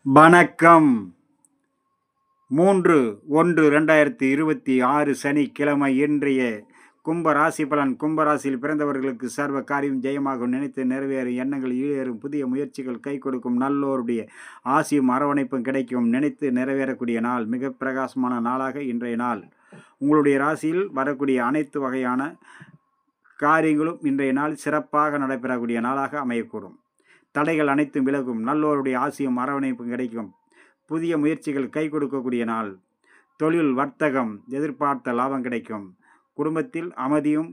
வணக்கம். 3/1/2026 சனிக்கிழமை இன்றைய கும்ப ராசி பலன். கும்பராசியில் பிறந்தவர்களுக்கு சர்வ காரியம் ஜெயமாகும், நினைத்து நிறைவேறும் எண்ணங்கள் ஈடேறும், புதிய முயற்சிகள் கை கொடுக்கும், நல்லோருடைய ஆசியும் அரவணைப்பும் கிடைக்கும், நினைத்து நிறைவேறக்கூடிய நாள், மிக பிரகாசமான நாளாக இன்றைய நாள். உங்களுடைய ராசியில் வரக்கூடிய அனைத்து வகையான காரியங்களும் இன்றைய நாள் சிறப்பாக நடைபெறக்கூடிய நாளாக அமையக்கூடும். தடைகள் அனைத்தும் விலகும், நல்லோருடைய ஆசியும் அரவணைப்பும் கிடைக்கும், புதிய முயற்சிகள் கை கொடுக்கக்கூடிய நாள். தொழில் வர்த்தகம் எதிர்பார்த்த லாபம் கிடைக்கும், குடும்பத்தில் அமைதியும்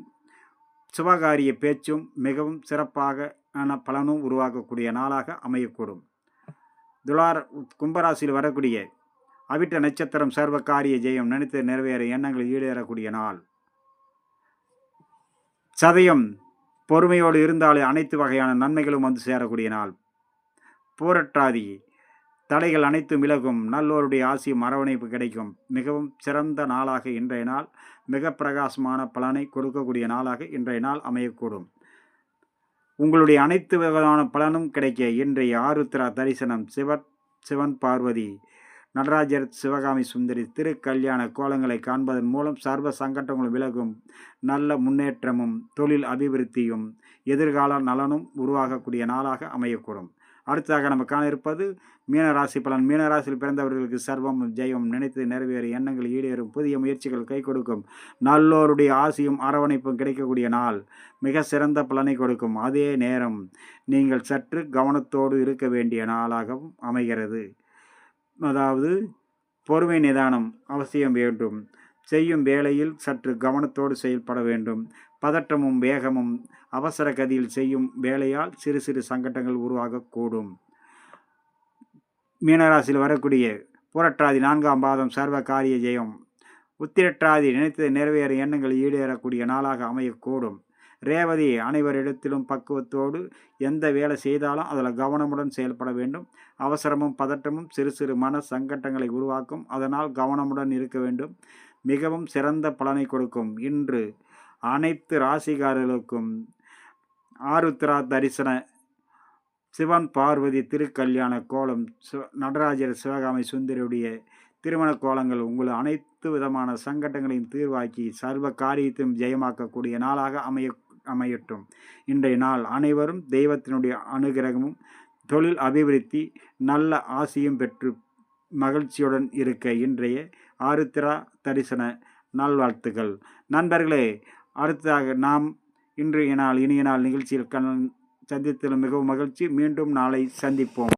சுபகாரிய பேச்சும் மிகவும் சிறப்பாக பலனும் உருவாக்கக்கூடிய நாளாக அமையக்கூடும். கும்பராசியில் வரக்கூடிய அவிட்ட நட்சத்திரம் சர்வ காரிய ஜெயம், நினைத்து நிறைவேற எண்ணங்கள் ஈடேறக்கூடிய நாள். சதயம் பொறுமையோடு இருந்தாலே அனைத்து வகையான நன்மைகளும் வந்து சேரக்கூடிய நாள். பூரட்டாதி தடைகள் அனைத்தும் விலகும், நல்லோருடைய ஆசியும் அரவணைப்பு கிடைக்கும், மிகவும் சிறந்த நாளாக இன்றைய நாள், மிக பிரகாசமான பலனை கொடுக்கக்கூடிய நாளாக இன்றைய நாள் அமையக்கூடும். உங்களுடைய அனைத்து வகையான பலனும் கிடைக்க இன்றைய ஆருத்ரா தரிசனம், சிவன் பார்வதி நடராஜர் சிவகாமி சுந்தரி திருக்கல்யாண கோலங்களை காண்பதன் மூலம் சர்வ சங்கடங்களும் விலகும், நல்ல முன்னேற்றமும் தொழில் அபிவிருத்தியும் எதிர்கால நலனும் உருவாகக்கூடிய நாளாக அமையக்கூடும். அடுத்ததாக நம்ம காண இருப்பது மீனராசி பலன். மீனராசியில் பிறந்தவர்களுக்கு சர்வம் ஜெயம், நினைத்து நிறைவேறும் எண்ணங்கள் ஈடேறும், புதிய முயற்சிகள் கை கொடுக்கும், நல்லோருடைய ஆசியும் அரவணைப்பும் கிடைக்கக்கூடிய நாள், மிக சிறந்த பலனை கொடுக்கும். அதே நேரம் நீங்கள் சற்று கவனத்தோடு இருக்க வேண்டிய நாளாகவும் அமைகிறது. அதாவது பொறுமை நிதானம் அவசியம் வேண்டும். செய்யும் வேளையில் சற்று கவனத்தோடு செயல்பட வேண்டும். பதற்றமும் வேகமும் அவசர கதியில் செய்யும் வேலையால் சிறு சிறு சங்கடங்கள் உருவாகக்கூடும். மீனராசியில் வரக்கூடிய புரட்டாதி 4ஆம் பாதம் சர்வ காரிய ஜெயம், உத்திரட்டாதி நினைத்து நிறைவேற எண்ணங்கள் ஈடேறக்கூடிய நாளாக அமையக்கூடும். ரேவதி அனைவரிடத்திலும் பக்குவத்தோடு எந்த வேலை செய்தாலும் அதில் கவனமுடன் செயல்பட வேண்டும். அவசரமும் பதற்றமும் சிறு சிறு மன சங்கடங்களை உருவாக்கும், அதனால் கவனமுடன் இருக்க வேண்டும். மிகவும் சிறந்த பலனை கொடுக்கும். இன்று அனைத்து ராசிகாரர்களுக்கும் ஆருத்ரா தரிசன சிவன் பார்வதி திருக்கல்யாண கோலம், நடராஜர் சிவகாமி சுந்தரியுடைய திருமண கோலங்கள் உங்கள் அனைத்து விதமான சங்கடங்களையும் தீர்வாக்கி சர்வ காரியத்தையும் ஜெயமாக்கக்கூடிய நாளாக அமையட்டும். இன்றைய நாள் அனைவரும் தெய்வத்தினுடைய அனுகிரகமும் தொழில் அபிவிருத்தி நல்ல ஆசியும் பெற்று மகிழ்ச்சியுடன் இருக்க இன்றைய ஆருத்ரா தரிசன நல்வாழ்த்துக்கள். நண்பர்களே, அடுத்ததாக நாம் இன்றைய நாள் இனிய நாள் நிகழ்ச்சியில் சந்தித்ததில் மிகவும் மகிழ்ச்சி. மீண்டும் நாளை சந்திப்போம்.